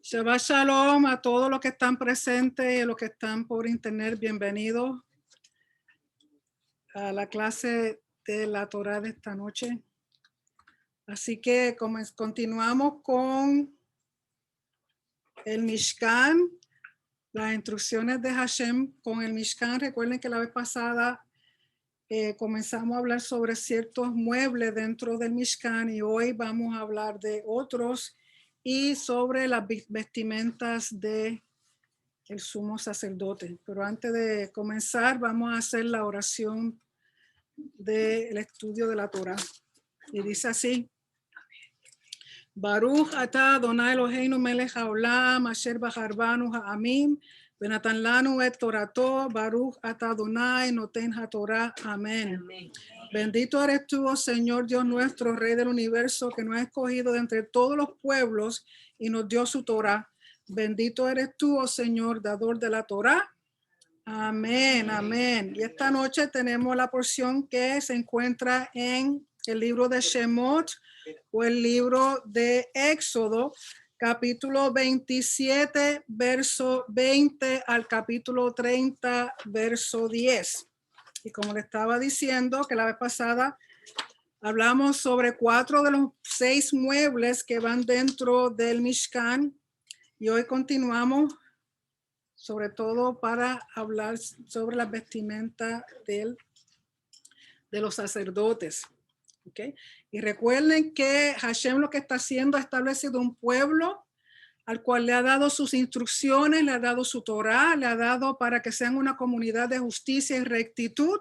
Shabbat Shalom a todos los que están presentes y los que están por internet. Bienvenidos a la clase de la Torah de esta noche. Así que continuamos con el Mishkan, las instrucciones de Hashem con el Mishkan. Recuerden que la vez pasada comenzamos a hablar sobre ciertos muebles dentro del Mishkan y hoy vamos a hablar de otros y sobre las vestimentas de el sumo sacerdote. Pero antes de comenzar vamos a hacer la oración del estudio de la Torah. Y dice así: Baruch atah Adonai Eloheinu melech haolam asher bacharbanu ha'amim venatan lanu et torato Baruch atah Adonai noten haTorah. Amén. Bendito eres tú, oh Señor Dios nuestro, Rey del universo, que nos ha escogido de entre todos los pueblos y nos dio su Torah. Bendito eres tú, oh Señor, dador de la Torah. Amén, amén. Y esta noche tenemos la porción que se encuentra en el libro de Shemot o el libro de Éxodo, capítulo 27, verso 20 al capítulo 30, verso 10. Y como le estaba diciendo que la vez pasada hablamos sobre 4 de los 6 muebles que van dentro del Mishkan y hoy continuamos sobre todo para hablar sobre la vestimenta de los sacerdotes. ¿Okay? Y recuerden que Hashem lo que está haciendo ha establecido un pueblo al cual le ha dado sus instrucciones, le ha dado su Torah, le ha dado para que sean una comunidad de justicia y rectitud.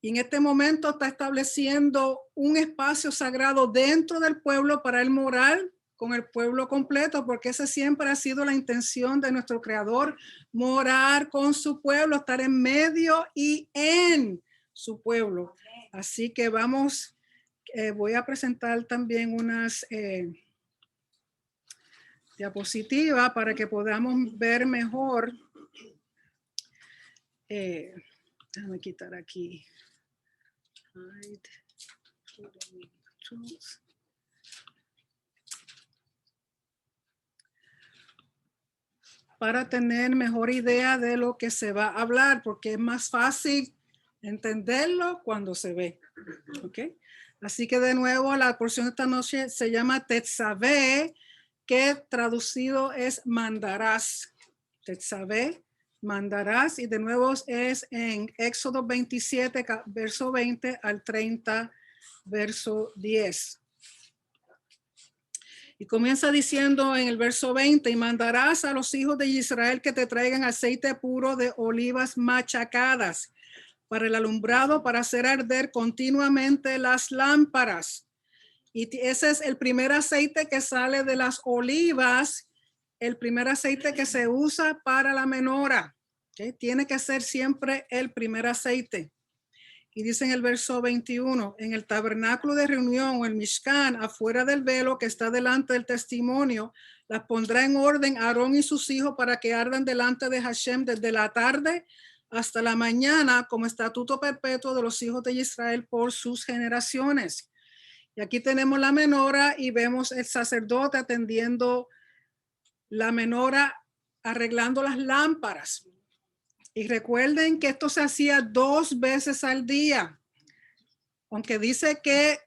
Y en este momento está estableciendo un espacio sagrado dentro del pueblo para el morar con el pueblo completo, porque esa siempre ha sido la intención de nuestro Creador, morar con su pueblo, estar en medio y en su pueblo. Así que vamos, voy a presentar también unas diapositivas para que podamos ver mejor. Déjame quitar aquí. Para tener mejor idea de lo que se va a hablar, porque es más fácil entenderlo cuando se ve. ¿Okay? Así que de nuevo la porción de esta noche se llama Tetzaveh, que traducido es mandarás. Tetzaveh, mandarás, y de nuevo es en Éxodo 27, verso 20 al 30, verso 10. Y comienza diciendo en el verso 20, y mandarás a los hijos de Israel que te traigan aceite puro de olivas machacadas para el alumbrado, para hacer arder continuamente las lámparas. Y ese es el primer aceite que sale de las olivas, el primer aceite que se usa para la menora. ¿Okay? Tiene que ser siempre el primer aceite. Y dice en el verso 21, en el tabernáculo de reunión o el Mishkan, afuera del velo que está delante del testimonio, las pondrá en orden Aarón y sus hijos para que ardan delante de Hashem desde la tarde hasta la mañana como estatuto perpetuo de los hijos de Israel por sus generaciones. Y aquí tenemos la menora y vemos el sacerdote atendiendo la menora, arreglando las lámparas. Y recuerden que esto se hacía 2 veces al día, aunque dice que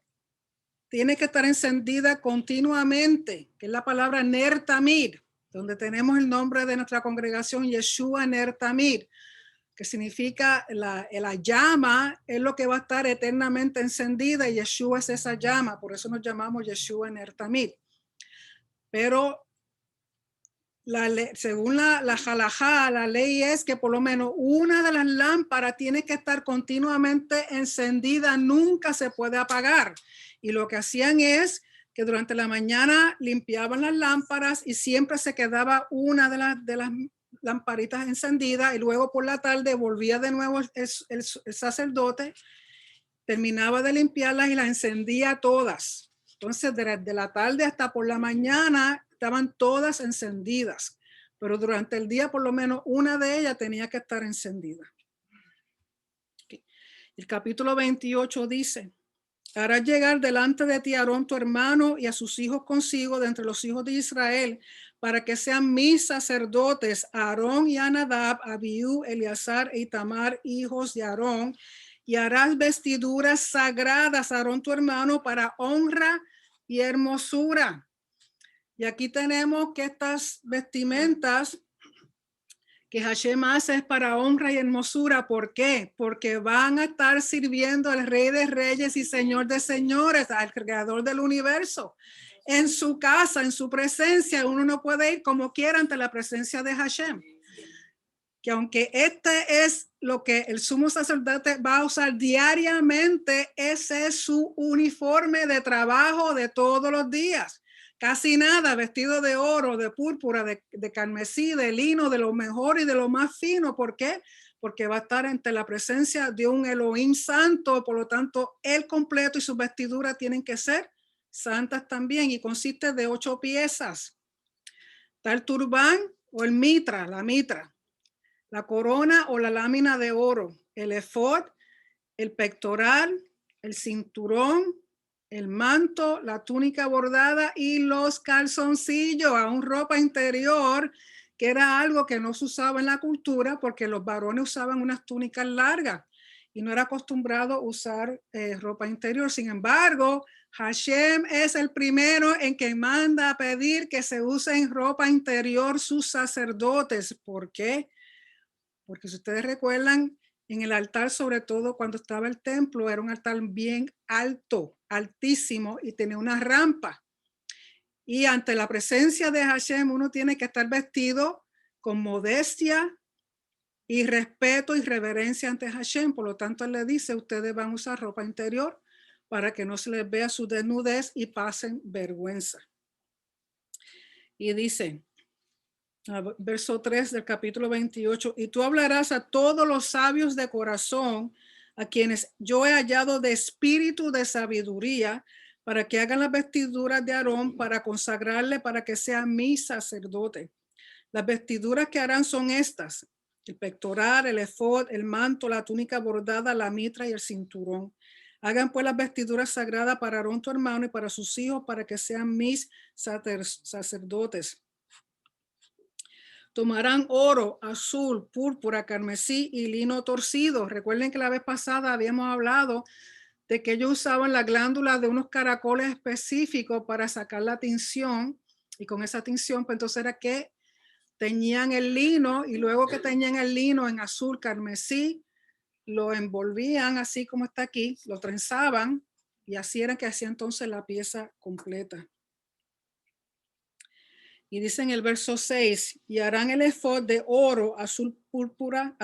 tiene que estar encendida continuamente, que es la palabra Ner Tamid, donde tenemos el nombre de nuestra congregación, Yeshua Ner Tamid, que significa la llama es lo que va a estar eternamente encendida y Yeshua es esa llama, por eso nos llamamos Yeshua Ner Tamid. Pero según la halajá, la ley es que por lo menos una de las lámparas tiene que estar continuamente encendida, nunca se puede apagar. Y lo que hacían es que durante la mañana limpiaban las lámparas y siempre se quedaba una de las lamparitas encendida y luego por la tarde volvía de nuevo el sacerdote, terminaba de limpiarlas y las encendía todas. Entonces de la tarde hasta por la mañana estaban todas encendidas, pero durante el día por lo menos una de ellas tenía que estar encendida. Okay. El capítulo 28 dice, Harás llegar delante de ti a Aarón tu hermano y a sus hijos consigo de entre los hijos de Israel, para que sean mis sacerdotes, Aarón y a Nadab, Abiú, Eleazar e Itamar, hijos de Aarón, y harás vestiduras sagradas a Aarón tu hermano para honra y hermosura. Y aquí tenemos que estas vestimentas que Hashem hace es para honra y hermosura. ¿Por qué? Porque van a estar sirviendo al Rey de Reyes y Señor de Señores, al Creador del universo. En su casa, en su presencia, uno no puede ir como quiera ante la presencia de Hashem. Que aunque este es lo que el sumo sacerdote va a usar diariamente, ese es su uniforme de trabajo de todos los días. Casi nada, vestido de oro, de púrpura, de carmesí, de lino, de lo mejor y de lo más fino. ¿Por qué? Porque va a estar ante la presencia de un Elohim santo, por lo tanto, el completo y sus vestiduras tienen que ser santas también, y consiste de 8 piezas. Está el turbán o el mitra, la mitra, la corona o la lámina de oro, el efod, el pectoral, el cinturón, el manto, la túnica bordada y los calzoncillos, aún ropa interior, que era algo que no se usaba en la cultura porque los varones usaban unas túnicas largas y no era acostumbrado usar ropa interior. Sin embargo, Hashem es el primero en que manda a pedir que se usen ropa interior sus sacerdotes. ¿Por qué? Porque si ustedes recuerdan, en el altar, sobre todo cuando estaba el templo, era un altar bien alto, altísimo, y tenía una rampa. Y ante la presencia de Hashem, uno tiene que estar vestido con modestia y respeto y reverencia ante Hashem. Por lo tanto, él le dice, ustedes van a usar ropa interior para que no se les vea su desnudez y pasen vergüenza. Y dice, verso 3 del capítulo 28, y tú hablarás a todos los sabios de corazón, a quienes yo he hallado de espíritu de sabiduría, para que hagan las vestiduras de Aarón, para consagrarle, para que sea mi sacerdote. Las vestiduras que harán son estas: el pectoral, el efod, el manto, la túnica bordada, la mitra y el cinturón. Hagan pues las vestiduras sagradas para Aarón tu hermano y para sus hijos, para que sean mis sacerdotes. Tomarán oro, azul, púrpura, carmesí y lino torcido. Recuerden que la vez pasada habíamos hablado de que ellos usaban la glándula de unos caracoles específicos para sacar la tinción, y con esa tinción pues entonces era que teñían el lino, y luego que teñían el lino en azul, carmesí, lo envolvían así como está aquí, lo trenzaban, y así era que hacía entonces la pieza completa. Y dice en el verso 6, y harán el efod de oro, azul, púrpura,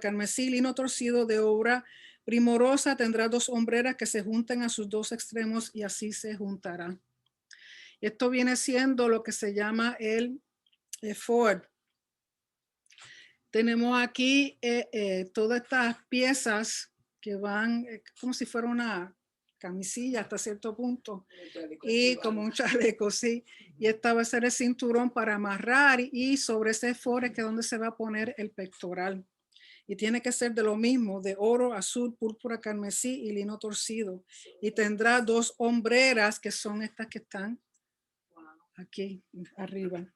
carmesí, lino torcido de obra primorosa. Tendrá 2 hombreras que se junten a sus 2 extremos, y así se juntará. Esto viene siendo lo que se llama el efod. Tenemos aquí todas estas piezas que van como si fuera una camisilla hasta cierto punto, y como un chaleco, sí. Y esta va a ser el cinturón para amarrar, y sobre ese efod es que donde se va a poner el pectoral. Y tiene que ser de lo mismo, de oro, azul, púrpura, carmesí y lino torcido. Y tendrá 2 hombreras, que son estas que están aquí arriba.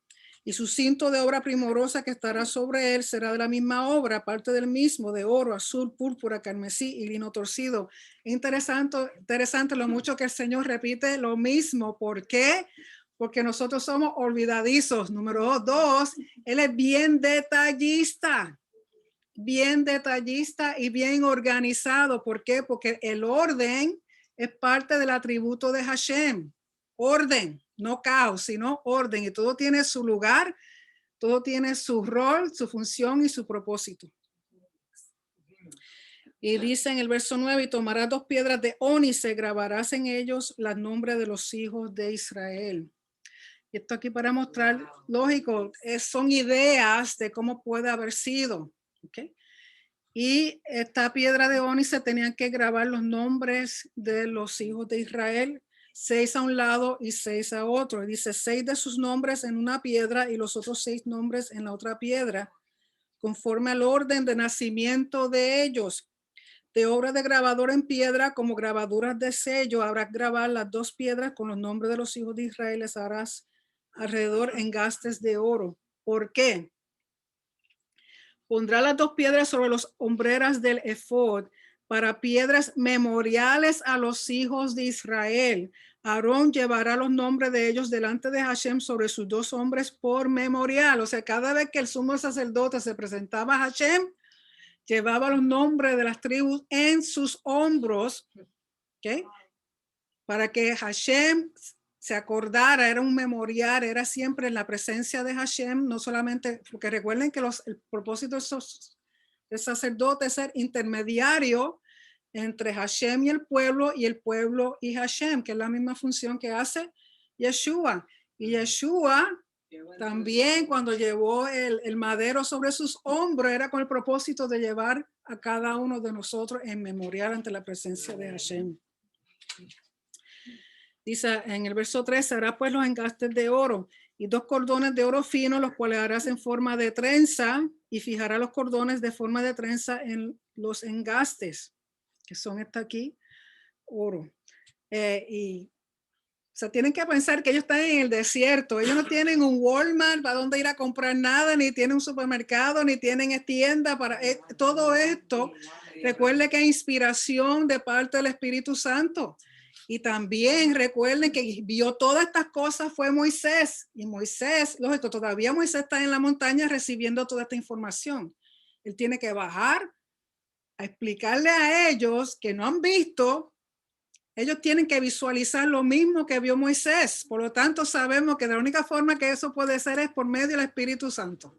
Y su cinto de obra primorosa que estará sobre él será de la misma obra, parte del mismo, de oro, azul, púrpura, carmesí y lino torcido. Interesante lo mucho que el Señor repite lo mismo. ¿Por qué? Porque nosotros somos olvidadizos. Número 2, él es bien detallista y bien organizado. ¿Por qué? Porque el orden es parte del atributo de Hashem. Orden, no caos, sino orden. Y todo tiene su lugar, todo tiene su rol, su función y su propósito. Y dice en el verso 9, y tomarás 2 piedras de ónice, grabarás en ellos los nombres de los hijos de Israel. Y esto aquí para mostrar, lógico, son ideas de cómo puede haber sido. ¿Okay? Y esta piedra de ónice tenían que grabar los nombres de los hijos de Israel, 6 a un lado y 6 a otro. Y dice 6 de sus nombres en una piedra y los otros 6 nombres en la otra piedra, conforme al orden de nacimiento de ellos, De obra de grabador en piedra, como grabaduras de sello, habrás grabar las 2 piedras con los nombres de los hijos de Israel, les harás alrededor engastes de oro. ¿Por qué? Pondrá las 2 piedras sobre las hombreras del efod para piedras memoriales a los hijos de Israel. Aarón llevará los nombres de ellos delante de Hashem sobre sus 2 hombres por memorial. O sea, cada vez que el sumo sacerdote se presentaba a Hashem, llevaba los nombres de las tribus en sus hombros, ¿okay? Para que Hashem se acordara, era un memorial, era siempre en la presencia de Hashem, no solamente, porque recuerden que el propósito del sacerdote es ser intermediario entre Hashem y el pueblo y Hashem, que es la misma función que hace Yeshua. Y Yeshua también cuando llevó el madero sobre sus hombros era con el propósito de llevar a cada uno de nosotros en memorial ante la presencia de Hashem. Dice en el verso 3, hará pues los engastes de oro y 2 cordones de oro fino, los cuales harás en forma de trenza y fijará los cordones de forma de trenza en los engastes, que son esta aquí, oro. O sea, tienen que pensar que ellos están en el desierto. Ellos no tienen un Walmart para donde ir a comprar nada, ni tienen un supermercado, ni tienen tienda para todo esto. Recuerden que hay inspiración de parte del Espíritu Santo. Y también recuerden que vio todas estas cosas fue Moisés. Y Moisés, lógico, todavía Moisés está en la montaña recibiendo toda esta información. Él tiene que bajar a explicarle a ellos que no han visto. Ellos tienen que visualizar lo mismo que vio Moisés. Por lo tanto, sabemos que la única forma que eso puede ser es por medio del Espíritu Santo.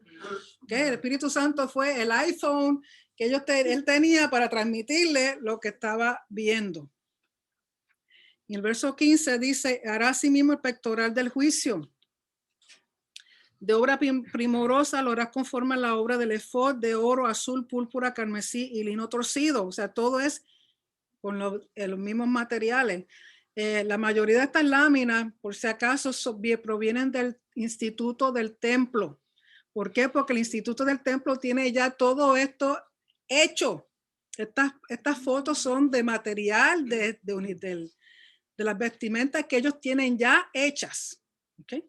¿Okay? El Espíritu Santo fue el iPhone que él tenía para transmitirle lo que estaba viendo. Y el verso 15 dice, hará asimismo el pectoral del juicio. De obra primorosa lo harás conforme a la obra del efod de oro, azul, púrpura, carmesí y lino torcido. O sea, todo es con los mismos materiales. La mayoría de estas láminas, por si acaso, provienen del Instituto del Templo. ¿Por qué? Porque el Instituto del Templo tiene ya todo esto hecho. Estas fotos son de material de las vestimentas que ellos tienen ya hechas. ¿Okay?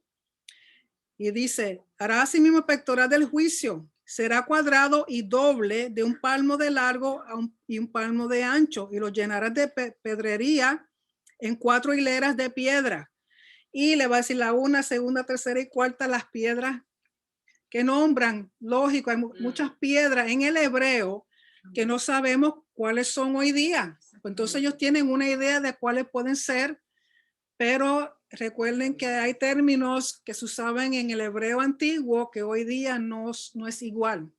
Y dice, hará asimismo pectoral del juicio. Será cuadrado y doble de 1 palmo de largo y 1 palmo de ancho, y lo llenarás de pedrería en 4 hileras de piedra. Y le va a decir la 1, segunda, tercera y cuarta, las piedras que nombran. Lógico, hay muchas piedras en el hebreo que no sabemos cuáles son hoy día. Entonces ellos tienen una idea de cuáles pueden ser, pero recuerden que hay términos que se usaban en el hebreo antiguo que hoy día no es igual.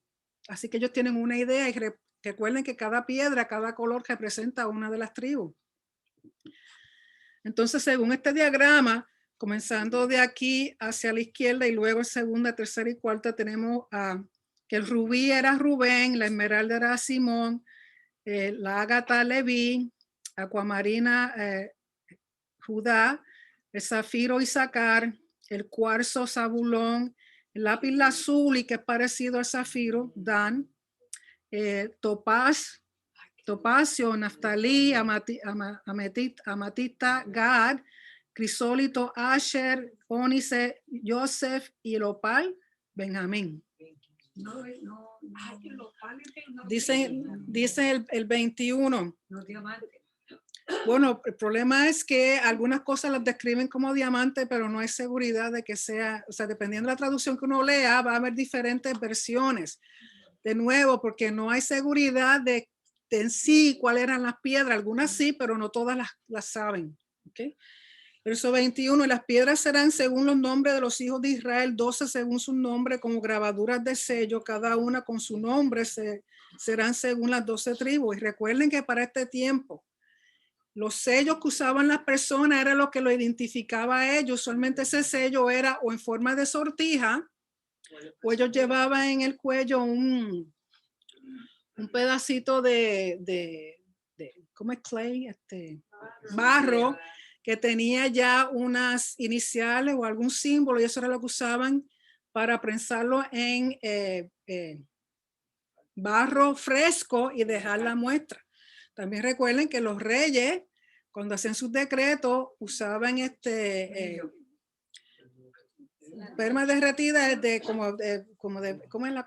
Así que ellos tienen una idea y recuerden que cada piedra, cada color representa una de las tribus. Entonces, según este diagrama, comenzando de aquí hacia la izquierda y luego en segunda, tercera y cuarta tenemos que el rubí era Rubén, la esmeralda era Simón, la ágata Leví, acuamarina Judá, el zafiro Isaacar, el cuarzo Zabulón, el lápiz lazuli, que es parecido al zafiro, Dan, topacio, Naftalí, amatita, Gad, crisólito, Asher, ónice, Joseph y el opal, Benjamín. Dice el 21. Bueno, el problema es que algunas cosas las describen como diamante, pero no hay seguridad de que sea, o sea, dependiendo de la traducción que uno lea, va a haber diferentes versiones. De nuevo, porque no hay seguridad de en sí cuáles eran las piedras. Algunas sí, pero no todas las saben. ¿Okay? Verso 21, las piedras serán según los nombres de los hijos de Israel, 12 según su nombre, como grabaduras de sello, cada una con su nombre, serán según las 12 tribus. Y recuerden que para este tiempo, los sellos que usaban las personas era lo que lo identificaba a ellos. Usualmente ese sello era o en forma de sortija, o ellos llevaban en el cuello un pedacito ¿cómo es clay? Barro, que tenía ya unas iniciales o algún símbolo, y eso era lo que usaban para prensarlo en barro fresco y dejar la muestra. También recuerden que los reyes, cuando hacían sus decretos, usaban perma derretida como en los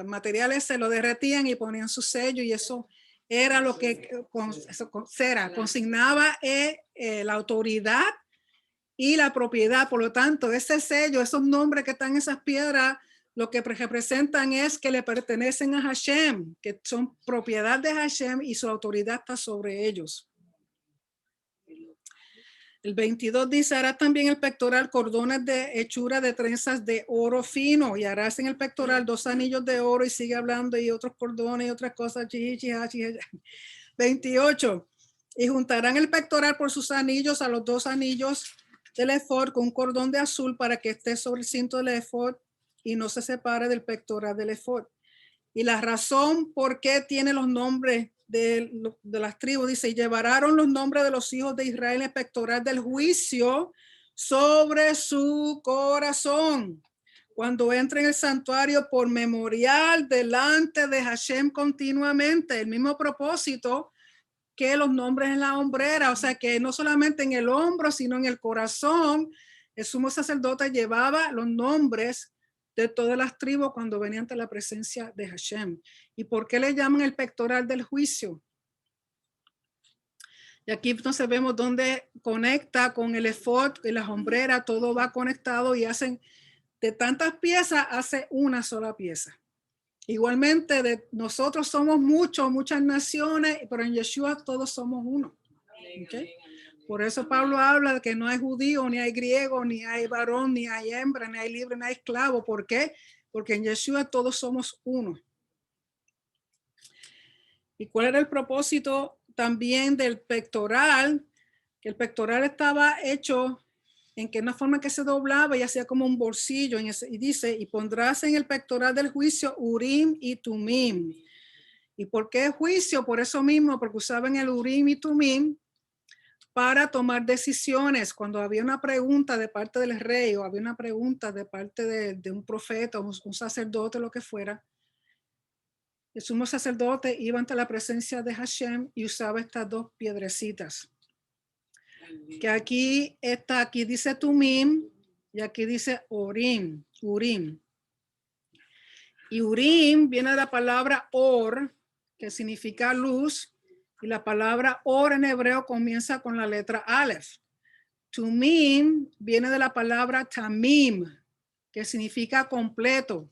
materiales se lo derretían y ponían su sello, y eso era lo que con cera consignaba la autoridad y la propiedad. Por lo tanto, ese sello, esos nombres que están en esas piedras, lo que representan es que le pertenecen a Hashem, que son propiedad de Hashem y su autoridad está sobre ellos. El 22 dice, hará también el pectoral cordones de hechura de trenzas de oro fino, y harás en el pectoral 2 anillos de oro, y sigue hablando, y otros cordones y otras cosas. 28, y juntarán el pectoral por sus anillos a los 2 anillos del efod con un cordón de azul para que esté sobre el cinto del efod y no se separe del pectoral del efod. Y la razón por qué tiene los nombres de las tribus, dice, y llevaron los nombres de los hijos de Israel en el pectoral del juicio sobre su corazón cuando entra en el santuario por memorial delante de Hashem continuamente. El mismo propósito que los nombres en la hombrera, o sea que no solamente en el hombro, sino en el corazón. El sumo sacerdote llevaba los nombres de todas las tribus cuando venían ante la presencia de Hashem. ¿Y por qué le llaman el pectoral del juicio? Y aquí entonces vemos dónde conecta con el efod y las hombreras, todo va conectado y hacen de tantas piezas, hace una sola pieza. Igualmente, nosotros somos muchas naciones, pero en Yeshua todos somos uno. ¿Okay? Por eso Pablo habla de que no hay judío, ni hay griego, ni hay varón, ni hay hembra, ni hay libre, ni hay esclavo. ¿Por qué? Porque en Yeshua todos somos uno. ¿Y cuál era el propósito también del pectoral? Que el pectoral estaba hecho en que una forma que se doblaba y hacía como un bolsillo, y dice, y pondrás en el pectoral del juicio Urim y Tumim. ¿Y por qué juicio? Por eso mismo, porque usaban el Urim y Tumim para tomar decisiones. Cuando había una pregunta de parte del rey o había una pregunta de parte de un profeta o un sacerdote, lo que fuera, el sumo sacerdote iba ante la presencia de Hashem y usaba estas 2 piedrecitas. Que aquí dice Tumim y aquí dice Urim. Y Urim viene de la palabra Or, que significa luz, y la palabra Or en hebreo comienza con la letra Aleph. Tumim viene de la palabra Tamim, que significa completo.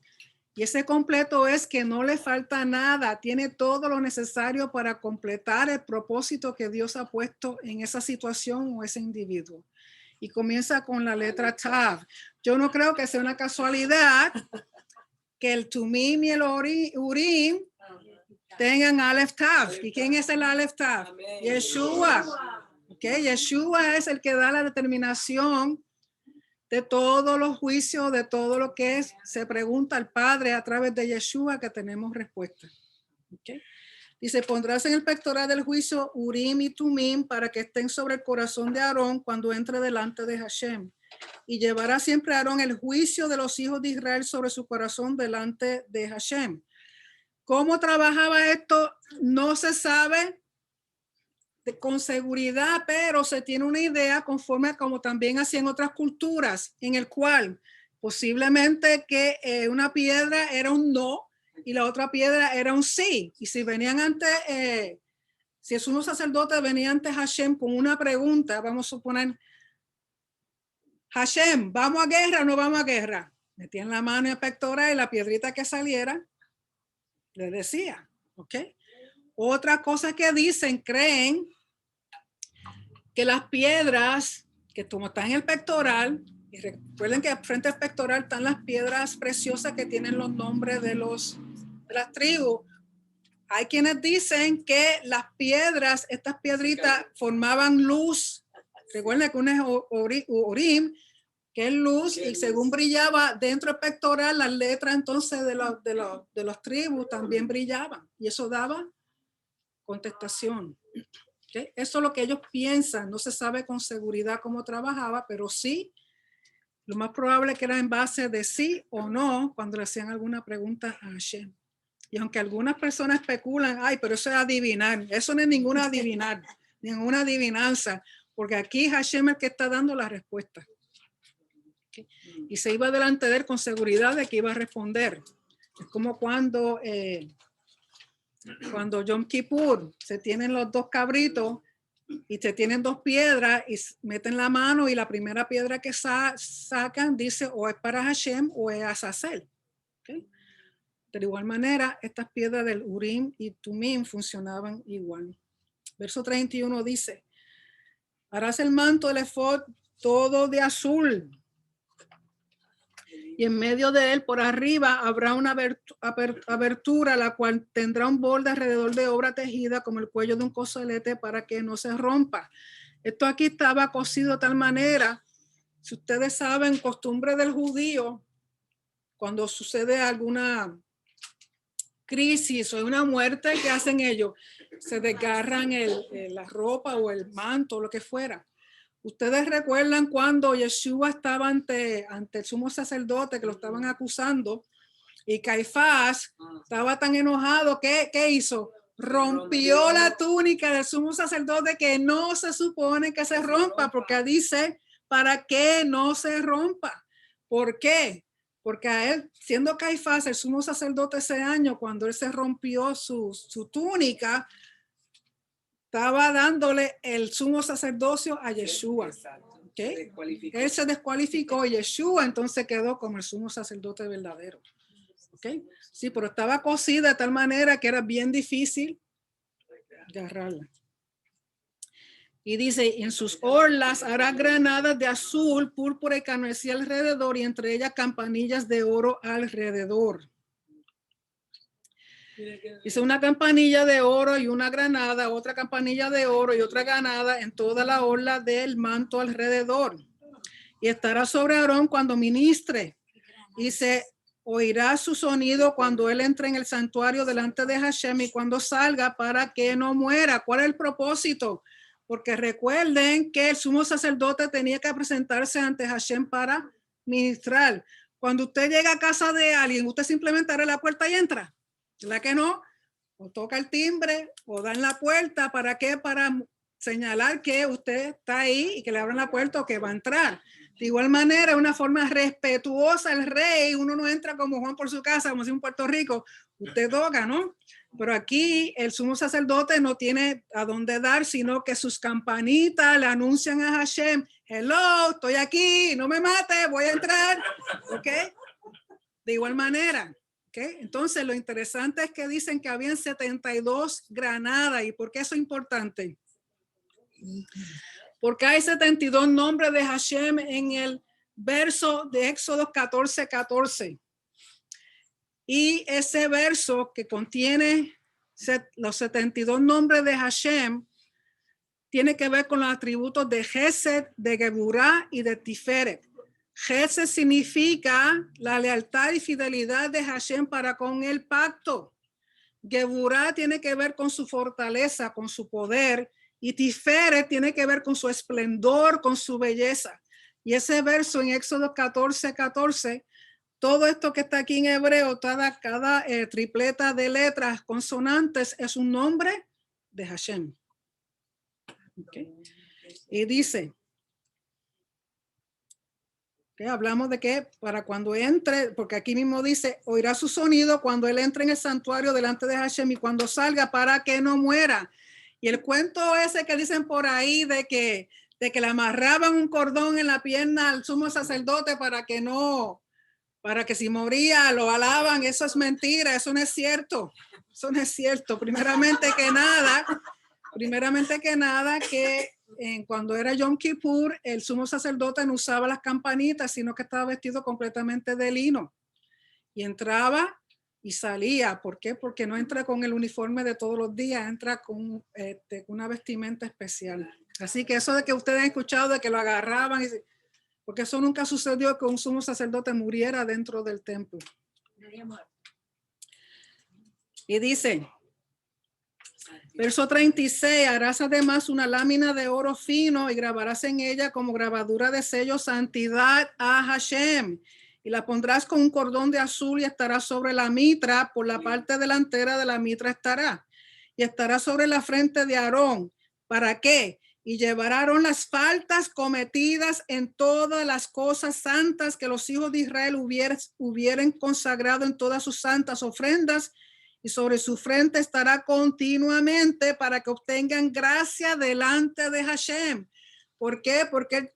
Y ese completo es que no le falta nada, tiene todo lo necesario para completar el propósito que Dios ha puesto en esa situación o ese individuo. Y comienza con la letra Tav. Yo no creo que sea una casualidad que el Tumim y el Urim tengan Aleph Tav. ¿Y quién es el Aleph Tav? Yeshua. Okay, Yeshua es el que da la determinación de todos los juicios, de todo lo que se pregunta al Padre a través de Yeshua, que tenemos respuesta. Okay. Dice, pondrás en el pectoral del juicio Urim y Tumim para que estén sobre el corazón de Aarón cuando entre delante de Hashem. Y llevará siempre a Aarón el juicio de los hijos de Israel sobre su corazón delante de Hashem. ¿Cómo trabajaba esto? No se sabe con seguridad, pero se tiene una idea conforme a como también hacían otras culturas, en el cual posiblemente que una piedra era un no y la otra piedra era un sí. Y si venían ante, si es un sacerdote venía ante Hashem con una pregunta, vamos a suponer, Hashem, ¿vamos a guerra o no vamos a guerra? Metían la mano en el pectoral y la piedrita que saliera le decía, ¿ok? Otra cosa que dicen, creen que las piedras que como están en el pectoral, y recuerden que frente al pectoral están las piedras preciosas que tienen los nombres de las tribus. Hay quienes dicen que las piedras, estas piedritas formaban luz. Recuerden que uno es Urim, que es luz, y según brillaba dentro del pectoral, las letras entonces de los tribus también brillaban, y eso daba contestación. ¿Okay? Eso es lo que ellos piensan, no se sabe con seguridad cómo trabajaba, pero sí, lo más probable que era en base de sí o no cuando le hacían alguna pregunta a Hashem. Y aunque algunas personas especulan, ay, pero eso es adivinar. Eso no es ninguna adivinar, ninguna adivinanza, porque aquí Hashem es el que está dando la respuesta. ¿Okay? Y se iba delante de él con seguridad de que iba a responder. Es como cuando Yom Kippur se tienen los dos cabritos y se tienen dos piedras y meten la mano y la primera piedra que sacan dice o es para Hashem o es Azazel. ¿Okay? De igual manera, estas piedras del Urim y Tumim funcionaban igual. Verso 31 dice, harás el manto del efod todo de azul y en medio de él por arriba habrá una abertura la cual tendrá un borde alrededor de obra tejida como el cuello de un coselete para que no se rompa. Esto aquí estaba cosido de tal manera, si ustedes saben, costumbre del judío, cuando sucede alguna crisis o una muerte, ¿qué hacen ellos? Se desgarran la ropa o el manto, lo que fuera. Ustedes recuerdan cuando Yeshua estaba ante el sumo sacerdote que lo estaban acusando y Caifás estaba tan enojado que ¿qué hizo? Rompió la túnica del sumo sacerdote que no se supone que se rompa, porque dice para que no se rompa. ¿Por qué? Porque a él, siendo Caifás el sumo sacerdote ese año, cuando él se rompió su túnica, estaba dándole el sumo sacerdocio a Yeshua. ¿Okay? Él se descualificó y Yeshua entonces quedó como el sumo sacerdote verdadero. ¿Okay? Sí, pero estaba cosida de tal manera que era bien difícil agarrarla. Y dice, en sus orlas hará granadas de azul, púrpura y carmesí alrededor y entre ellas campanillas de oro alrededor. Dice una campanilla de oro y una granada, otra campanilla de oro y otra granada en toda la orla del manto alrededor. Y estará sobre Aarón cuando ministre y se oirá su sonido cuando él entre en el santuario delante de Hashem y cuando salga para que no muera. ¿Cuál es el propósito? Porque recuerden que el sumo sacerdote tenía que presentarse ante Hashem para ministrar. Cuando usted llega a casa de alguien, usted simplemente abre la puerta y entra. ¿Verdad que no? O toca el timbre o da en la puerta. ¿Para qué? Para señalar que usted está ahí y que le abran la puerta o que va a entrar. De igual manera, una forma respetuosa el rey, uno no entra como Juan por su casa, como si en Puerto Rico, usted toca, ¿no? Pero aquí el sumo sacerdote no tiene a dónde dar, sino que sus campanitas le anuncian a Hashem, hello, estoy aquí, no me mate, voy a entrar, ¿ok? De igual manera, ¿ok? Entonces lo interesante es que dicen que habían 72 granadas. ¿Y por qué eso es importante? Porque hay 72 nombres de Hashem en el verso de Éxodo 14:14. Y ese verso que contiene los 72 nombres de Hashem tiene que ver con los atributos de Gesed, de Geburah y de Tiferet. Gesed significa la lealtad y fidelidad de Hashem para con el pacto. Geburah tiene que ver con su fortaleza, con su poder. Y Tiferet tiene que ver con su esplendor, con su belleza. Y ese verso en Éxodo 14:14, todo esto que está aquí en hebreo, cada tripleta de letras consonantes es un nombre de Hashem. Okay. Y dice, que hablamos de que para cuando entre, porque aquí mismo dice, oirá su sonido cuando él entre en el santuario delante de Hashem y cuando salga para que no muera. Y el cuento ese que dicen por ahí de que le amarraban un cordón en la pierna al sumo sacerdote para que si moría lo alaban, eso es mentira, eso no es cierto. Eso no es cierto. Primeramente que nada, cuando era Yom Kippur, el sumo sacerdote no usaba las campanitas, sino que estaba vestido completamente de lino. Y entraba y salía. ¿Por qué? Porque no entra con el uniforme de todos los días, entra con una vestimenta especial. Así que eso de que ustedes han escuchado de que lo agarraban, porque eso nunca sucedió, que un sumo sacerdote muriera dentro del templo. Y dice, verso 36, harás además una lámina de oro fino y grabarás en ella como grabadura de sello santidad a Hashem. y la pondrás con un cordón de azul y estará sobre la mitra, por la parte delantera de la mitra estará, y estará sobre la frente de Aarón. ¿Para qué? Y llevará Aarón las faltas cometidas en todas las cosas santas que los hijos de Israel hubieran consagrado en todas sus santas ofrendas, y sobre su frente estará continuamente para que obtengan gracia delante de Hashem. ¿Por qué? Porque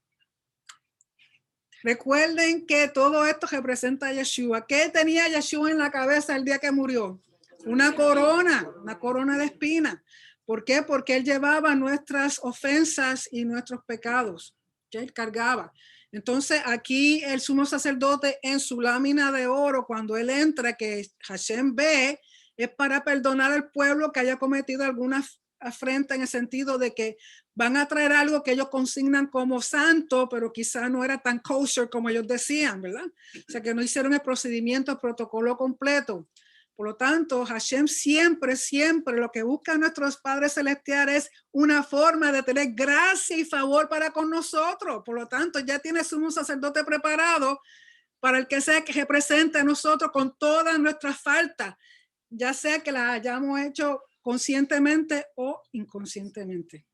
recuerden que todo esto representa a Yeshua. ¿Qué tenía Yeshua en la cabeza el día que murió? Una corona de espinas. ¿Por qué? Porque él llevaba nuestras ofensas y nuestros pecados que él cargaba. Entonces aquí el sumo sacerdote en su lámina de oro, cuando él entra, que Hashem ve, es para perdonar al pueblo que haya cometido alguna afrenta, en el sentido de que van a traer algo que ellos consignan como santo, pero quizá no era tan kosher como ellos decían, ¿verdad? O sea, que no hicieron el procedimiento, el protocolo completo. Por lo tanto, Hashem siempre lo que busca a nuestros padres celestiales es una forma de tener gracia y favor para con nosotros. Por lo tanto, ya tiene sumo sacerdote preparado para el que sea que represente a nosotros con todas nuestras faltas, ya sea que las hayamos hecho conscientemente o inconscientemente.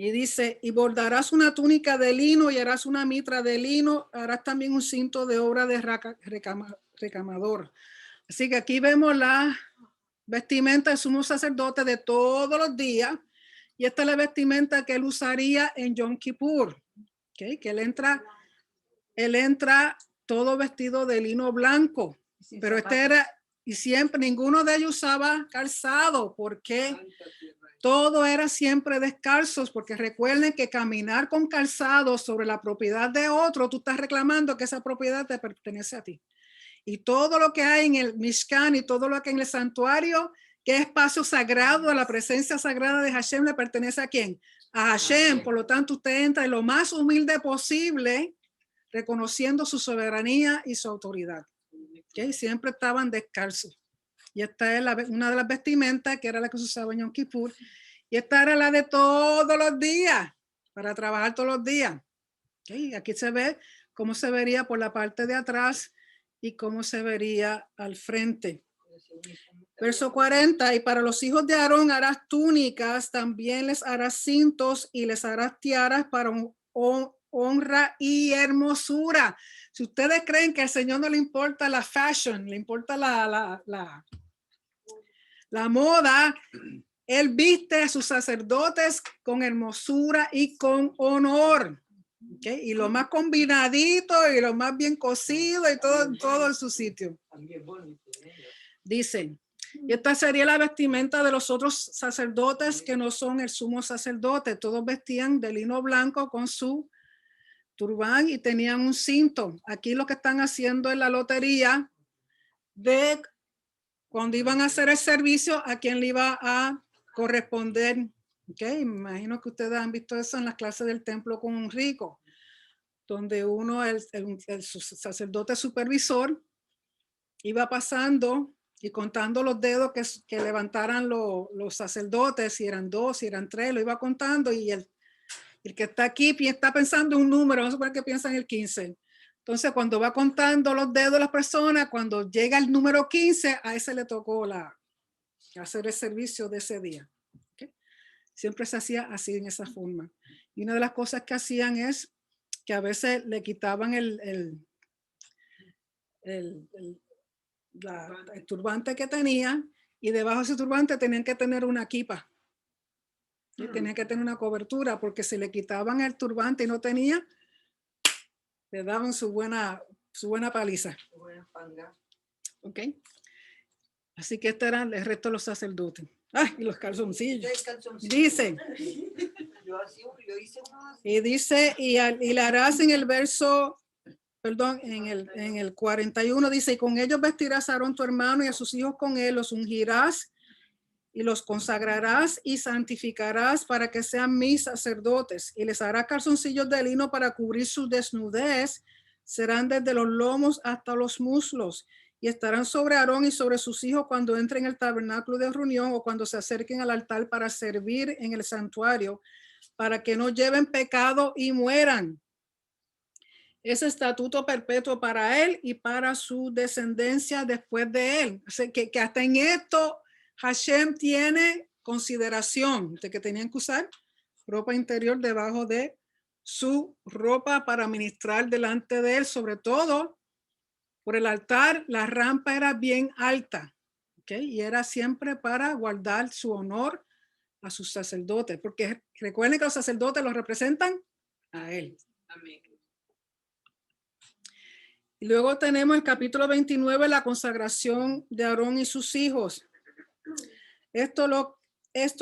Y dice, y bordarás una túnica de lino y harás una mitra de lino, harás también un cinto de obra de recamador. Así que aquí vemos la vestimenta del sumo sacerdote de todos los días, y esta es la vestimenta que él usaría en Yom Kippur, ¿okay? Que él entra todo vestido de lino blanco, pero y siempre, ninguno de ellos usaba calzado, porque todo era siempre descalzos, porque recuerden que caminar con calzado sobre la propiedad de otro, tú estás reclamando que esa propiedad te pertenece a ti. Y todo lo que hay en el Mishkan y todo lo que hay en el santuario, que es espacio sagrado, a la presencia sagrada de Hashem, le pertenece a ¿quién? A Hashem. Por lo tanto, usted entra en lo más humilde posible, reconociendo su soberanía y su autoridad. ¿Okay? Siempre estaban descalzos. Y esta es una de las vestimentas que era la que se usaba en Yom Kippur. Y esta era la de todos los días, para trabajar todos los días. ¿Okay? Aquí se ve cómo se vería por la parte de atrás y cómo se vería al frente. Verso 40, y para los hijos de Aarón harás túnicas, también les harás cintos y les harás tiaras para honra y hermosura. Si ustedes creen que al Señor no le importa la fashion, le importa la moda, él viste a sus sacerdotes con hermosura y con honor. ¿Okay? Y lo más combinadito y lo más bien cocido y todo en su sitio. Dicen, y esta sería la vestimenta de los otros sacerdotes que no son el sumo sacerdote. Todos vestían de lino blanco con su turbán y tenían un cinto. Aquí lo que están haciendo es la lotería de cuando iban a hacer el servicio, a quién le iba a corresponder. Okay, me imagino que ustedes han visto eso en las clases del templo con un rico, donde uno, el sacerdote supervisor, iba pasando y contando los dedos que levantaran los sacerdotes, si eran 2, si eran 3, lo iba contando, y el que está aquí está pensando en un número, vamos a suponer que piensa en el 15. Entonces, cuando va contando los dedos de las personas, cuando llega el número 15, a ese le tocó hacer el servicio de ese día. ¿Okay? Siempre se hacía así, en esa forma. Y una de las cosas que hacían es que a veces le quitaban el turbante que tenía, y debajo de ese turbante tenían que tener una kipa. Tenían que tener una cobertura, porque si le quitaban el turbante y no tenía, le daban su buena paliza. ¿Ok? Así que este era el resto de los sacerdotes. ¡Ay! Y los calzoncillos. Dice. Y dice, y le harás en el verso, perdón, en el 41 dice, y con ellos vestirás a Aarón tu hermano y a sus hijos con él, los ungirás y los consagrarás y santificarás para que sean mis sacerdotes, y les harás calzoncillos de lino para cubrir su desnudez, serán desde los lomos hasta los muslos, y estarán sobre Aarón y sobre sus hijos cuando entren en el tabernáculo de reunión o cuando se acerquen al altar para servir en el santuario, para que no lleven pecado y mueran. Es estatuto perpetuo para él y para su descendencia después de él. O sea, que hasta en esto Hashem tiene consideración de que tenían que usar ropa interior debajo de su ropa para ministrar delante de él, sobre todo por el altar. La rampa era bien alta, ¿okay? Y era siempre para guardar su honor a sus sacerdotes, porque recuerden que los sacerdotes los representan a él. Amén. Y luego tenemos el capítulo 29, la consagración de Aarón y sus hijos. Esto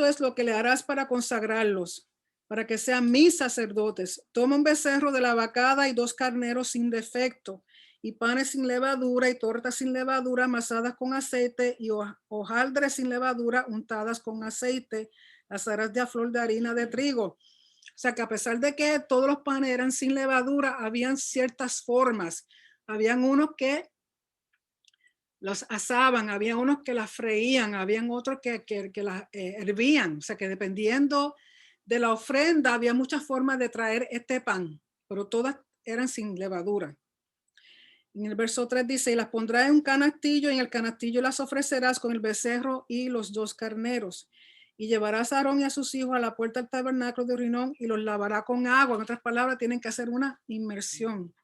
es lo que le harás para consagrarlos, para que sean mis sacerdotes. Toma un becerro de la vacada y 2 carneros sin defecto, y panes sin levadura, y tortas sin levadura amasadas con aceite, y hojaldres sin levadura untadas con aceite. Las harás de a flor de harina de trigo. O sea que a pesar de que todos los panes eran sin levadura, habían ciertas formas. Habían unos que los asaban, había unos que las freían, habían otros que las hervían. O sea que dependiendo de la ofrenda, había muchas formas de traer este pan, pero todas eran sin levadura. En el verso 3 dice, y las pondrás en un canastillo, y en el canastillo las ofrecerás con el becerro y los 2 carneros. Y llevarás a Aarón y a sus hijos a la puerta del tabernáculo de Rinón y los lavará con agua. En otras palabras, tienen que hacer una inmersión.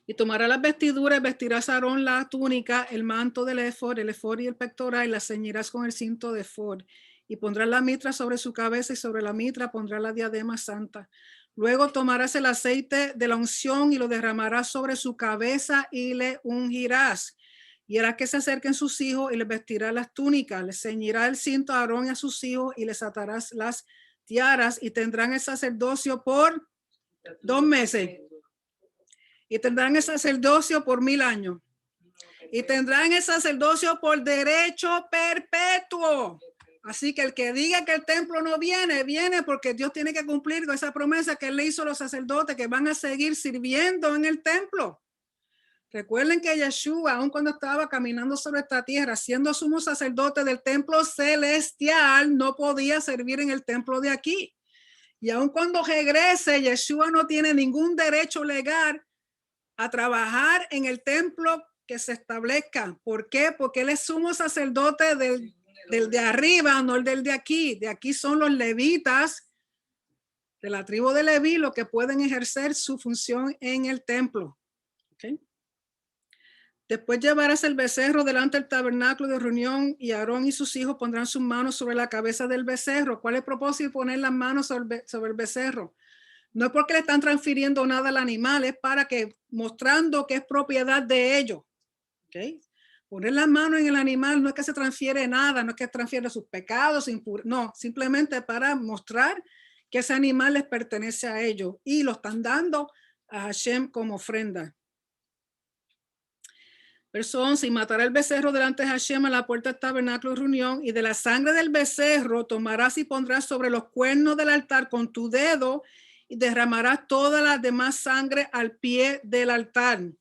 Y tomará las vestiduras, vestirás a Aarón la túnica, el manto del efod y el pectoral, y las ceñirás con el cinto de efod. Y pondrás la mitra sobre su cabeza, y sobre la mitra pondrá la diadema santa. Luego tomarás el aceite de la unción y lo derramarás sobre su cabeza y le ungirás. Y hará que se acerquen sus hijos y les vestirá las túnicas. Les ceñirá el cinto a Aarón y a sus hijos y les atarás las tiaras, y tendrán el sacerdocio por 2 meses. Y tendrán el sacerdocio por 1000 años. Y tendrán el sacerdocio por derecho perpetuo. Así que el que diga que el templo no viene, viene porque Dios tiene que cumplir con esa promesa que él le hizo a los sacerdotes, que van a seguir sirviendo en el templo. Recuerden que Yeshua, aun cuando estaba caminando sobre esta tierra, siendo sumo sacerdote del templo celestial, no podía servir en el templo de aquí. Y aun cuando regrese, Yeshua no tiene ningún derecho legal a trabajar en el templo que se establezca. ¿Por qué? Porque él es sumo sacerdote del de arriba, no el del de aquí. De aquí son los levitas de la tribu de Leví los que pueden ejercer su función en el templo. ¿Okay? Después llevarás el becerro delante del tabernáculo de reunión, y Aarón y sus hijos pondrán sus manos sobre la cabeza del becerro. ¿Cuál es el propósito de poner las manos sobre el becerro? No es porque le están transfiriendo nada al animal, es para que mostrando que es propiedad de ellos. ¿Okay? Poner las manos en el animal no es que se transfiere nada, no es que transfiere sus pecados, no, simplemente para mostrar que ese animal les pertenece a ellos y lo están dando a Hashem como ofrenda. Verso 11, y matará el becerro delante de Hashem a la puerta del tabernáculo de reunión, y de la sangre del becerro tomarás y pondrás sobre los cuernos del altar con tu dedo, y derramarás toda la demás sangre al pie del altar.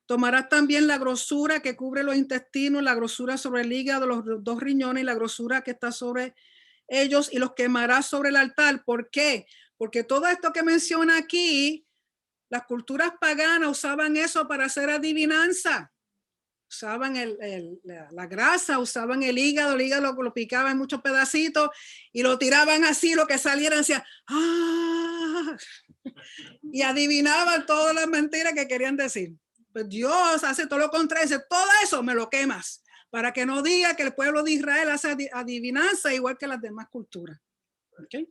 Tomarás también la grosura que cubre los intestinos, la grosura sobre el hígado, los 2 riñones y la grosura que está sobre ellos, y los quemarás sobre el altar. ¿Por qué? Porque todo esto que menciona aquí, las culturas paganas usaban eso para hacer adivinanza. Usaban la grasa, usaban el hígado lo picaban en muchos pedacitos y lo tiraban así, lo que salieran decían, ¡ah! Y adivinaban todas las mentiras que querían decir. Pues Dios hace todo lo contrario, dice, todo eso me lo quemas, para que no diga que el pueblo de Israel hace adivinanza igual que las demás culturas. ¿Okay?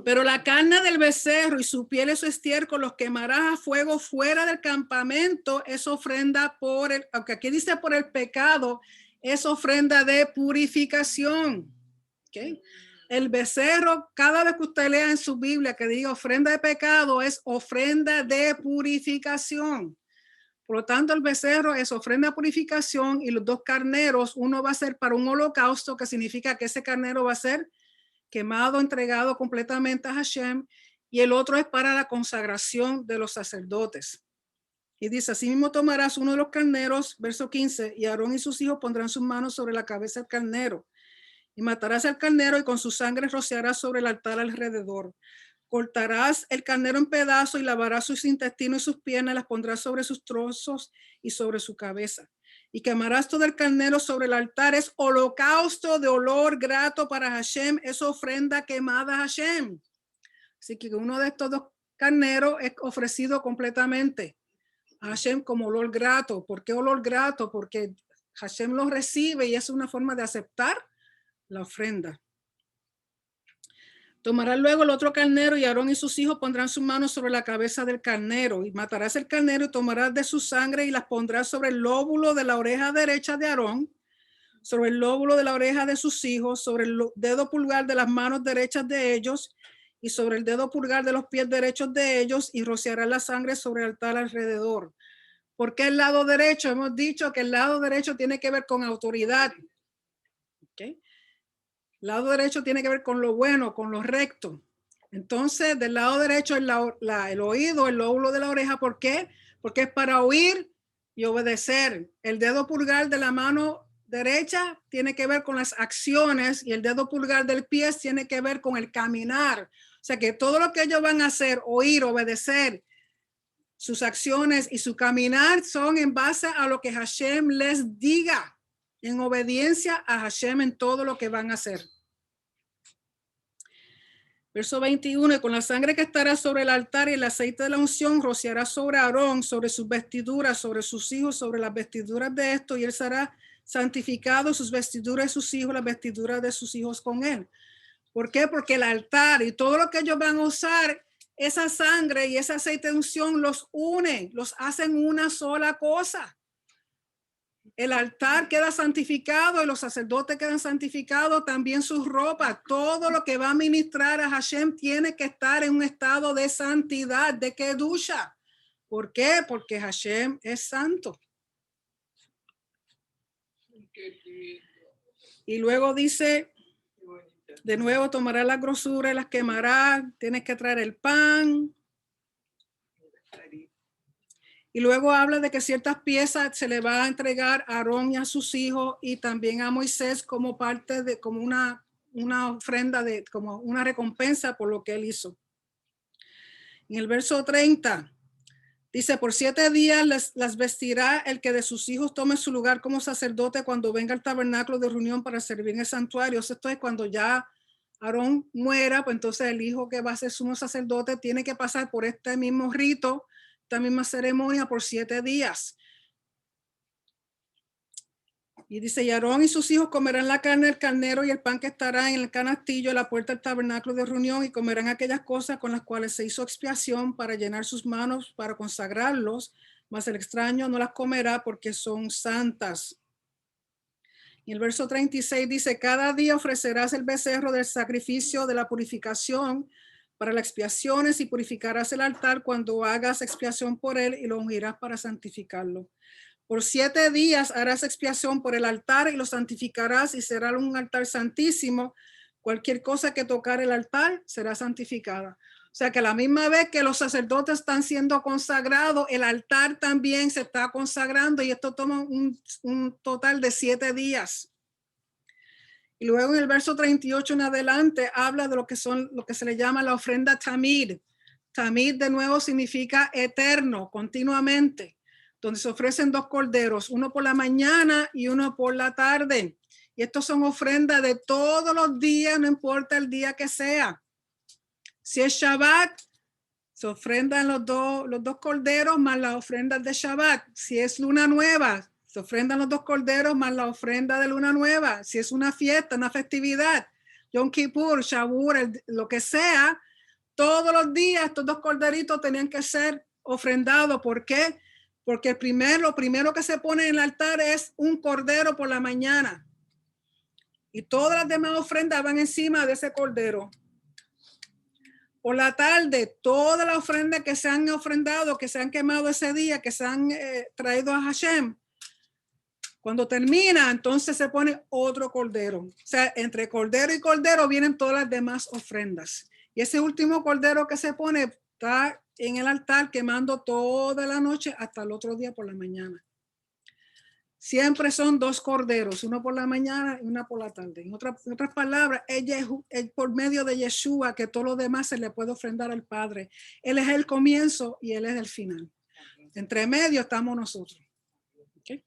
Pero la carne del becerro y su piel y su estiércol los quemarás a fuego fuera del campamento. Es ofrenda por el, aunque aquí dice por el pecado, es ofrenda de purificación. ¿Okay? El becerro, cada vez que usted lea en su Biblia que diga ofrenda de pecado, es ofrenda de purificación. Por lo tanto, el becerro es ofrenda de purificación, y los 2 carneros, uno va a ser para un holocausto, que significa que ese carnero va a ser quemado, entregado completamente a Hashem, y el otro es para la consagración de los sacerdotes. Y dice, así mismo tomarás uno de los carneros, verso 15, y Aarón y sus hijos pondrán sus manos sobre la cabeza del carnero, y matarás al carnero y con su sangre rociarás sobre el altar alrededor. Cortarás el carnero en pedazos y lavarás sus intestinos y sus piernas, las pondrás sobre sus trozos y sobre su cabeza. Y quemarás todo el carnero sobre el altar. Es holocausto de olor grato para Hashem, es ofrenda quemada a Hashem. Así que uno de estos dos carneros es ofrecido completamente a Hashem como olor grato. ¿Por qué olor grato? Porque Hashem lo recibe y es una forma de aceptar la ofrenda. Tomarás luego el otro carnero y Aarón y sus hijos pondrán sus manos sobre la cabeza del carnero y matarás el carnero y tomarás de su sangre y las pondrás sobre el lóbulo de la oreja derecha de Aarón, sobre el lóbulo de la oreja de sus hijos, sobre el dedo pulgar de las manos derechas de ellos y sobre el dedo pulgar de los pies derechos de ellos y rociarás la sangre sobre el altar alrededor. ¿Por qué el lado derecho? Hemos dicho que el lado derecho tiene que ver con autoridad. ¿Okay? El lado derecho tiene que ver con lo bueno, con lo recto. Entonces, del lado derecho el oído, el lóbulo de la oreja. ¿Por qué? Porque es para oír y obedecer. El dedo pulgar de la mano derecha tiene que ver con las acciones y el dedo pulgar del pie tiene que ver con el caminar. O sea que todo lo que ellos van a hacer, oír, obedecer, sus acciones y su caminar son en base a lo que Hashem les diga, en obediencia a Hashem en todo lo que van a hacer. Verso 21, y con la sangre que estará sobre el altar y el aceite de la unción rociará sobre Aarón, sobre sus vestiduras, sobre sus hijos, sobre las vestiduras de estos, y él será santificado, sus vestiduras de sus hijos, las vestiduras de sus hijos con él. ¿Por qué? Porque el altar y todo lo que ellos van a usar, esa sangre y ese aceite de unción los une, los hacen una sola cosa. El altar queda santificado y los sacerdotes quedan santificados, también sus ropas, todo lo que va a ministrar a Hashem tiene que estar en un estado de santidad, de kedusha. ¿Por qué? Porque Hashem es santo. Y luego dice, de nuevo tomará la grosura y las quemará, tienes que traer el pan. Y luego habla de que ciertas piezas se le va a entregar a Aarón y a sus hijos y también a Moisés como parte de, como una ofrenda, como una recompensa por lo que él hizo. En el verso 30 dice, por 7 días las vestirá el que de sus hijos tome su lugar como sacerdote cuando venga al tabernáculo de reunión para servir en el santuario. Esto es cuando ya Aarón muera, pues entonces el hijo que va a ser sumo sacerdote tiene que pasar por este mismo rito, esta misma ceremonia por 7 días. Y dice, y Aarón y sus hijos comerán la carne del carnero y el pan que estará en el canastillo a la puerta del tabernáculo de reunión y comerán aquellas cosas con las cuales se hizo expiación para llenar sus manos, para consagrarlos, mas el extraño no las comerá porque son santas. Y el verso 36 dice, cada día ofrecerás el becerro del sacrificio de la purificación para las expiaciones y purificarás el altar cuando hagas expiación por él y lo ungirás para santificarlo. Por 7 días harás expiación por el altar y lo santificarás y será un altar santísimo. Cualquier cosa que tocar el altar será santificada. O sea que a la misma vez que los sacerdotes están siendo consagrados, el altar también se está consagrando y esto toma un total de 7 días. Y luego en el verso 38 en adelante habla de lo que se le llama la ofrenda tamid. Tamid de nuevo significa eterno, continuamente, donde se ofrecen 2 corderos, uno por la mañana y uno por la tarde. Y estos son ofrendas de todos los días, no importa el día que sea. Si es Shabbat, se ofrendan los dos corderos más las ofrendas de Shabbat. Si es luna nueva, se ofrendan los 2 corderos más la ofrenda de luna nueva. Si es una fiesta, una festividad, Yom Kippur, Shavuot, lo que sea, todos los días estos 2 corderitos tenían que ser ofrendados. ¿Por qué? Porque lo primero que se pone en el altar es un cordero por la mañana. Y todas las demás ofrendas van encima de ese cordero. Por la tarde, todas las ofrendas que se han ofrendado, que se han quemado ese día, que se han traído a Hashem, cuando termina, entonces se pone otro cordero. O sea, entre cordero y cordero vienen todas las demás ofrendas. Y ese último cordero que se pone está en el altar quemando toda la noche hasta el otro día por la mañana. Siempre son 2 corderos, uno por la mañana y una por la tarde. En otras palabras, es por medio de Yeshua que todo lo demás se le puede ofrendar al Padre. Él es el comienzo y Él es el final. Entre medio estamos nosotros. ¿Okay?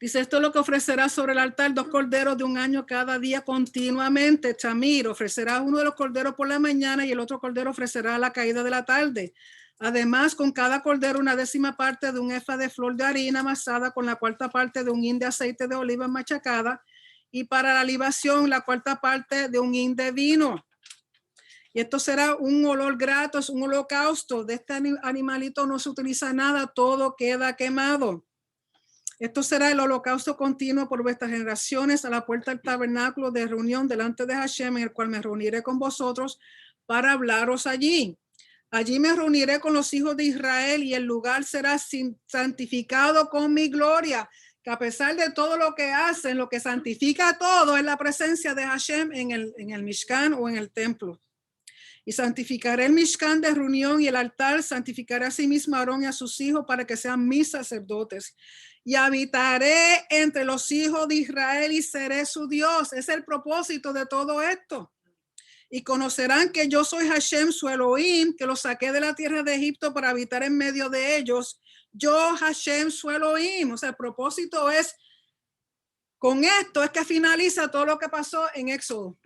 Dice, esto es lo que ofrecerá sobre el altar, 2 corderos de 1 año cada día continuamente. Tamir, ofrecerá uno de los corderos por la mañana y el otro cordero ofrecerá a la caída de la tarde. Además, con cada cordero 1/10 parte de un efa de flor de harina amasada con la 1/4 parte de un hin de aceite de oliva machacada y para la libación la 1/4 parte de un hin de vino. Y esto será un olor grato, es un holocausto. De este animalito no se utiliza nada, todo queda quemado. Esto será el holocausto continuo por vuestras generaciones a la puerta del tabernáculo de reunión delante de Hashem, en el cual me reuniré con vosotros para hablaros allí. Allí me reuniré con los hijos de Israel y el lugar será santificado con mi gloria. Que a pesar de todo lo que hacen, lo que santifica todo es la presencia de Hashem en el Mishkan o en el templo. Y santificaré el Mishkan de reunión y el altar, santificaré a sí mismo a Aarón y a sus hijos para que sean mis sacerdotes. Y habitaré entre los hijos de Israel y seré su Dios. Es el propósito de todo esto. Y conocerán que yo soy Hashem, su Elohim, que los saqué de la tierra de Egipto para habitar en medio de ellos. Yo, Hashem, su Elohim. O sea, el propósito es, con esto es que finaliza todo lo que pasó en Éxodo.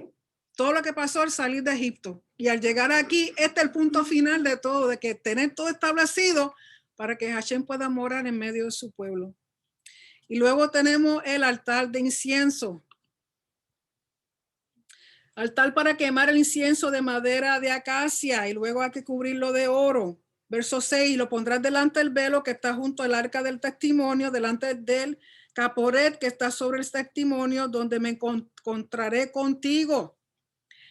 Todo lo que pasó al salir de Egipto. Y al llegar aquí, este es el punto final de todo, de que tener todo establecido para que Hashem pueda morar en medio de su pueblo. Y luego tenemos el altar de incienso. Altar para quemar el incienso de madera de acacia y luego hay que cubrirlo de oro. Verso 6, y lo pondrás delante del velo que está junto al arca del testimonio, delante del caporet que está sobre el testimonio, donde me encontraré contigo.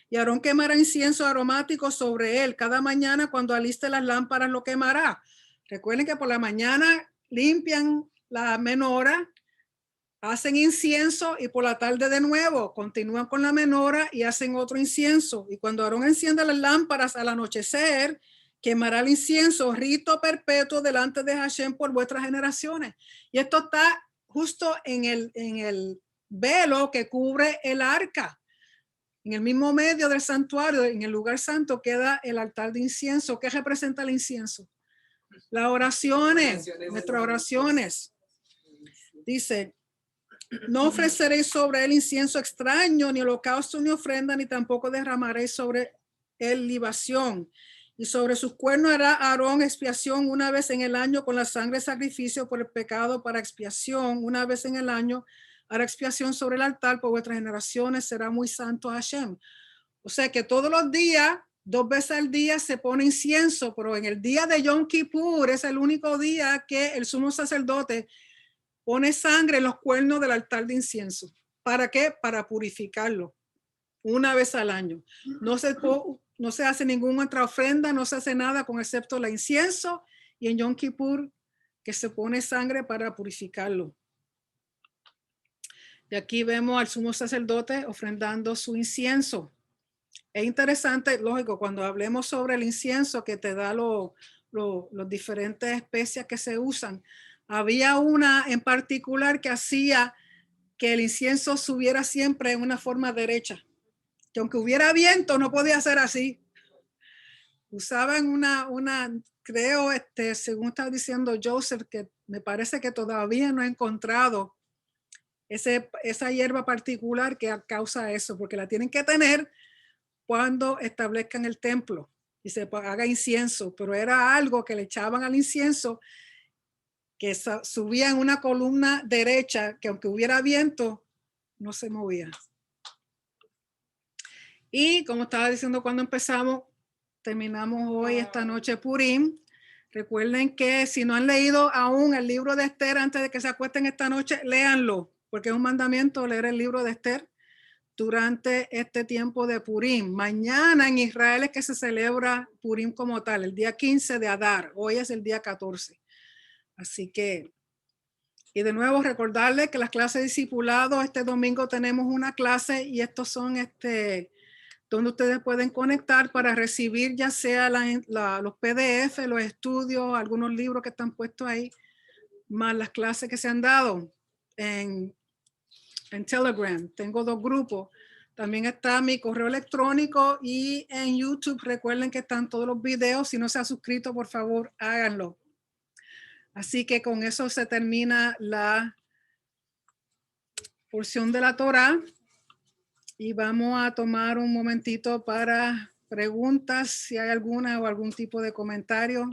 Y Aarón quemará incienso aromático sobre él. Cada mañana cuando aliste las lámparas lo quemará. Recuerden que por la mañana limpian la menora, hacen incienso y por la tarde de nuevo continúan con la menora y hacen otro incienso. Y cuando Aarón enciende las lámparas al anochecer, quemará el incienso, rito perpetuo delante de Hashem por vuestras generaciones. Y esto está justo en el velo que cubre el arca. En el mismo medio del santuario, en el lugar santo, queda el altar de incienso. ¿Qué representa el incienso? Las oraciones, nuestras oraciones. Dice, no ofreceréis sobre él incienso extraño, ni holocausto, ni ofrenda, ni tampoco derramaréis sobre él libación. Y sobre sus cuernos hará Aarón expiación 1 vez en el año con la sangre de sacrificio por el pecado para expiación 1 vez en el año. Hará expiación sobre el altar por vuestras generaciones, será muy santo a Hashem. O sea que todos los días, 2 veces al día se pone incienso, pero en el día de Yom Kippur es el único día que el sumo sacerdote pone sangre en los cuernos del altar de incienso. ¿Para qué? Para purificarlo 1 vez al año. No se hace ninguna otra ofrenda, no se hace nada con excepto la incienso y en Yom Kippur que se pone sangre para purificarlo. Y aquí vemos al sumo sacerdote ofrendando su incienso. Es interesante, lógico, cuando hablemos sobre el incienso que te da los diferentes especias que se usan. Había una en particular que hacía que el incienso subiera siempre en una forma derecha. Que aunque hubiera viento, no podía ser así. Usaban creo, según estaba diciendo Joseph, que me parece que todavía no he encontrado esa hierba particular que causa eso, porque la tienen que tener cuando establezcan el templo y se haga incienso, pero era algo que le echaban al incienso que subía en una columna derecha que aunque hubiera viento, no se movía. Y como estaba diciendo cuando empezamos, terminamos hoy esta noche Purim. Recuerden que si no han leído aún el libro de Esther antes de que se acuesten esta noche, léanlo, porque es un mandamiento leer el libro de Esther durante este tiempo de Purim. Mañana en Israel es que se celebra Purim como tal, el día 15 de Adar. Hoy es el día 14. Así que, y de nuevo recordarles que las clases de discipulado, este domingo tenemos una clase y estos son donde ustedes pueden conectar para recibir ya sea los PDF, los estudios, algunos libros que están puestos ahí más las clases que se han dado en Telegram. Tengo 2 grupos. También está mi correo electrónico y en YouTube recuerden que están todos los videos. Si no se ha suscrito, por favor, háganlo. Así que con eso se termina la porción de la Torá y vamos a tomar un momentito para preguntas, si hay alguna o algún tipo de comentario.